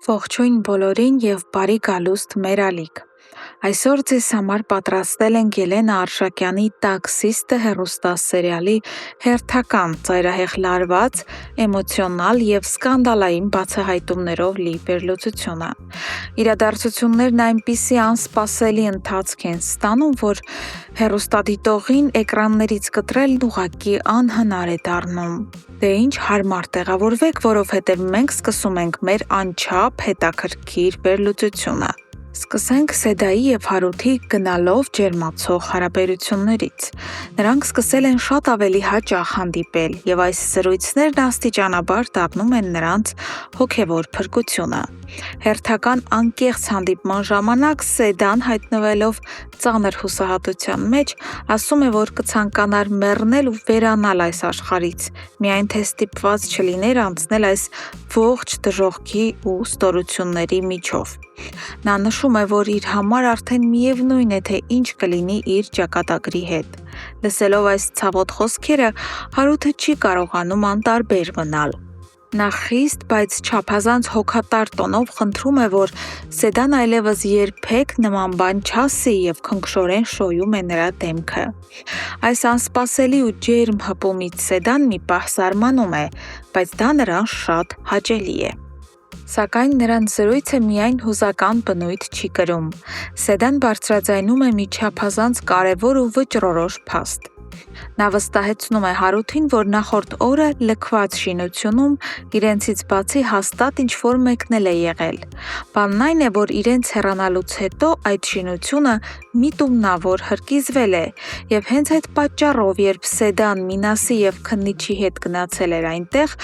Ողջույն բոլորին եւ բարի գալուստ մեր ալիք։ Այսօր ձեզ համար պատրաստել ենք Ելենա Արշակյանի «Տաքսիստը» հեռուստասերիալի հերթական ծայրահեղ լարված, էմոցիոնալ եւ սկանդալային բացահայտումներով լի վերլուծությունը։ Իրադարձություններն այնպիսի անսպասելի ընթացք են ստանում, որ հեռուստադիտողին էկրաններից կտրելն ուղղակի անհնար է դառնում։ Դե ինչ հարմար տեղավորվեք, որովհետև մենք սկսում ենք մեր անչափ հետաքրքիր վերլուծությունը։ Սկսենք Սեդայի եւ Հարութի գնալով ջերմացող հարաբերություններից։ Նրանք սկսել են շատ ավելի հաճախ հանդիպել եւ այս զրույցներն աստիճանաբար դառնում են նրանց հոգեվոր փրկությունը։ Հերթական անկեղծ հանդիպման ժամանակ Սեդան, հայտնվելով ծանր հուսահատության մեջ, ասում է, որ կցանկանար մեռնել ու վերանալ այս աշխարհից, միայն թե ստիպված չլիներ անցնել այս ողջ դժոխքի ու ստորությունների միջով։ Նա նշում է, որ իր համար արդեն միևնույն է, թե ինչ կլինի իր ճակատագրի հետ։ Լսելով այս ցավոտ խոսքերը, Հարութը չի կարողանում անտարբեր մնալ։ Նա խիստ, բայց չափազանց հոգատար տոնով խնդրում է, որ Սեդան այլևս երբեք նման բան չասի եւ քնքշորեն շոյում է նրա դեմքը։ Այս անսպասելի ու ջերմ հպումից Սեդան մի պահ զարմանում է, բայց դա նրան շատ հաճելի է։ Սակայն նրանց զրույցը միայն հուզական բնույթ չի կրում։ Սեդան բարձրաձայնում է մի չափազանց կարևոր ու վճռորոշ փաստ։ Նա վստահեցնում է Հարութին, որ նախորդ օրը լքված շինությունում իրենցից բացի հաստատ ինչ-որ մեկնել է եղել։ Բանն այն է, որ իրենց հեռանալուց հետո այդ շինությունը միտումնավոր հրկիզվել է, եւ հենց այդ պատճառով, երբ Սեդան Մինասի եւ քննիչի հետ գնացել էր այնտեղ,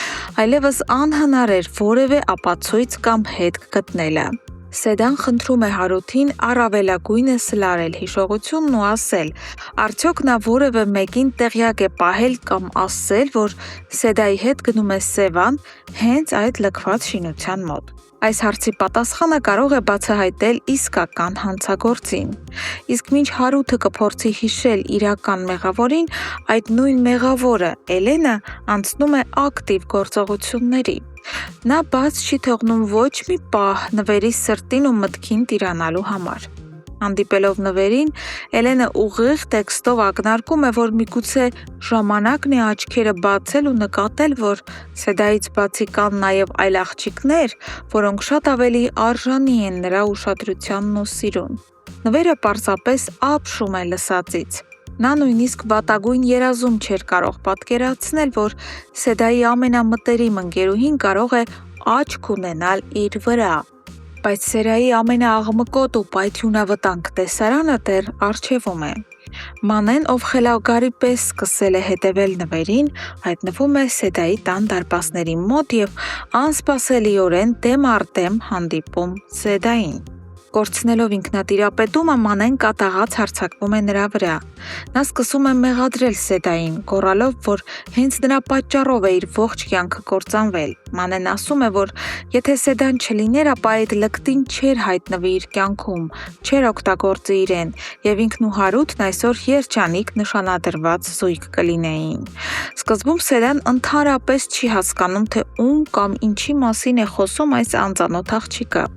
այլևս անհնար էր որևէ ապացույց կամ հետք գտնելը։ Սեդան խնդրում է Հարութին առավելագույնս լարել հիշողությունն ու ասել, արդյոք նա որևէ մեկին տեղյակ է պահել կամ ասել, որ Սեդայի հետ գնում է Սևան հենց այդ լքված շինության մոտ։ Այս հարցի պատասխանը կարող է բացահայտել իսկական հանցագործին։ Իսկ մինչ Հարութը կփորձի հիշել իրական մեղավորին, այդ նույն մեղավորը՝ Ելենը, անցնում է ակտիվ գործողությունների։ Նա բաց չի թողնում ոչ մի պահ նվերի սրտին ու մտքին տիրանալու համար։ Հանդիպելով նվերին, Ելենը ուղիղ տեքստով ակնարկում է, որ միգուցե ժամանակն է աչքերը բացել ու նկատել, որ Սեդայից բացի կան նաև այլ աղջիկներ, որոնք շատ ավելի արժանի են նրա ուշադրությանն ու սիրուն։ Նվերը պարզապես ապշում է լսածից։ Նա նույնիսկ վատագույն երազում չէր կարող պատկերացնել, որ Սեդայի ամենամտերիմ ընկերուհին կարող է աչք ունենալ իր վրա։ Բայց Սերայի ամենաաղմկոտ ու պայթյունավտանգ տեսարանը դեռ առջևում է։ Մանեն, ով խելագարի պես սկսել է հետևել նվերին, հայտնվում է Սեդայի տան դարպասների մոտ եւ անսպասելիորեն դեմ առ դեմ հանդիպում Սեդային։ Կորցնելով ինքնատիրապետումը, Մանեն կատաղած հարձակվում է նրա վրա։ Նա սկսում է մեղադրել Սեդային, գոռալով, որ հենց նրա պատճառով է իր ողջ կյանքը կործանվել։ Մանեն ասում է, որ եթե Սեդան չլիներ, ապա այդ լկտին չէր հայտնվի իր կյանքում, չէր օգտագործի իրեն, եւ ինքն ու Հարութն այսօր երջանիկ նշանադրված զույգ կլինեին։ Սկզբում Սեդան ընդհանրապես չի հասկանում, թե ում կամ ինչի մասին է խոսում այս անծանոթ աղջիկը։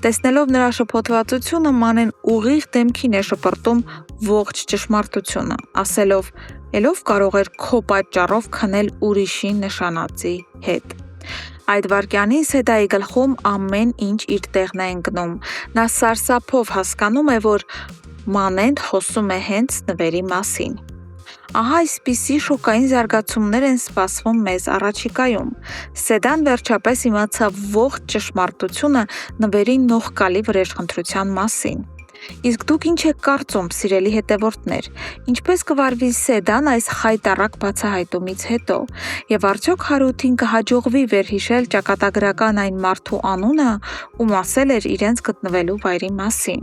Տեսնելով նրա շփոթվածությունը, Մանեն ուղիղ դեմքին է շպրտում ողջ ճշմարտությունը, ասելով. «Ելով կարող էր քո պատճառով քնել ուրիշի նշանածի հետ»։ Այդ վայրկյանին Սեդայի գլխում ամեն ինչ իր տեղն է ընկնում։ Նա սարսափով հասկանում է, որ Մանեն խոսում է հենց նվերի մասին։ Ահա այսպիսի շոկային զարգացումներ են սպասվում մեզ առաջիկայում։ Սեդան վերջապես իմացավ ողջ ճշմարտությունը նվերի նողկալի վրեժխնդրության մասին։ Իսկ դուք ինչ եք կարծում, սիրելի հետևորդներ, ինչպես կվարվի Սեդան այս խայտառակ բացահայտումից հետո, եւ արդյոք Հարութին կհաջողվի վերհիշել ճակատագրական այն մարդու անունը, ում ասել էր իրենց գտնվելու վայրի մասին։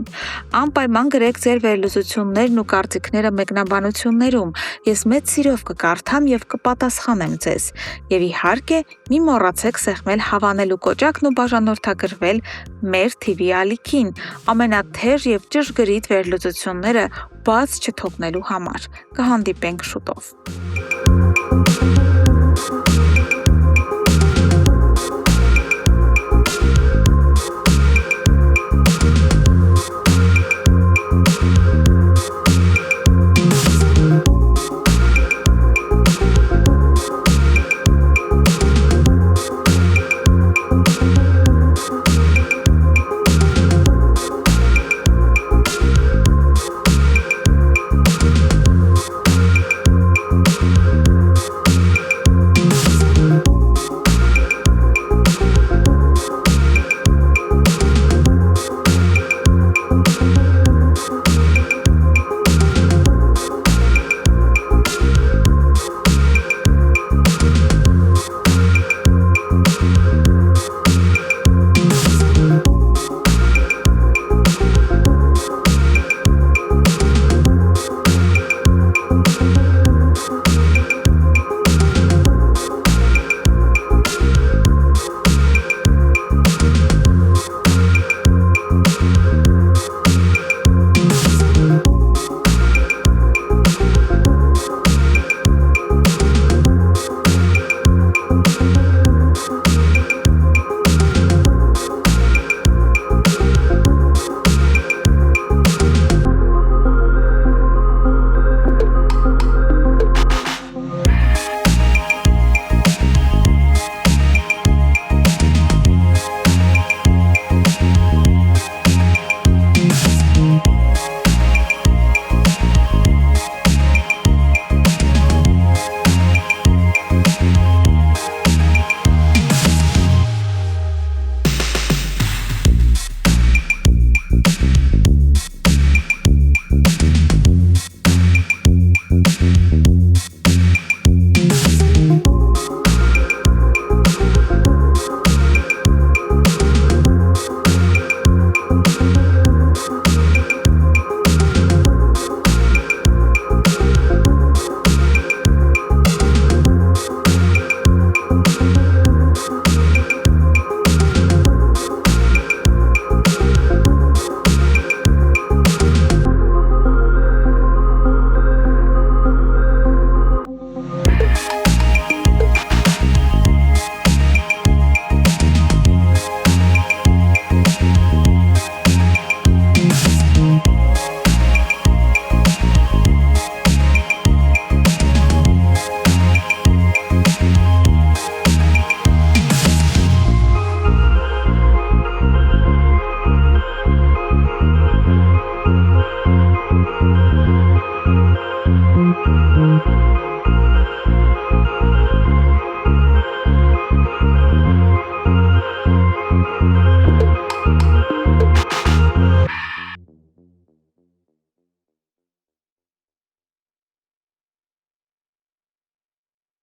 Անպայման գրեք ձեր վերլուծություններն ու կարծիքները մեկնաբանություններում, ես մեծ սիրով կկարդամ եւ կպատասխանեմ ձեզ։ Եվ իհարկե, մի մոռացեք սեղմել հավանելու կոճակն ու բաժանորդագրվել մեր TV ալիքին, ամենաթեժ եւ ճշգրիտ վերլուծությունները բաց չթողնելու համար։ Կհանդիպենք շուտով։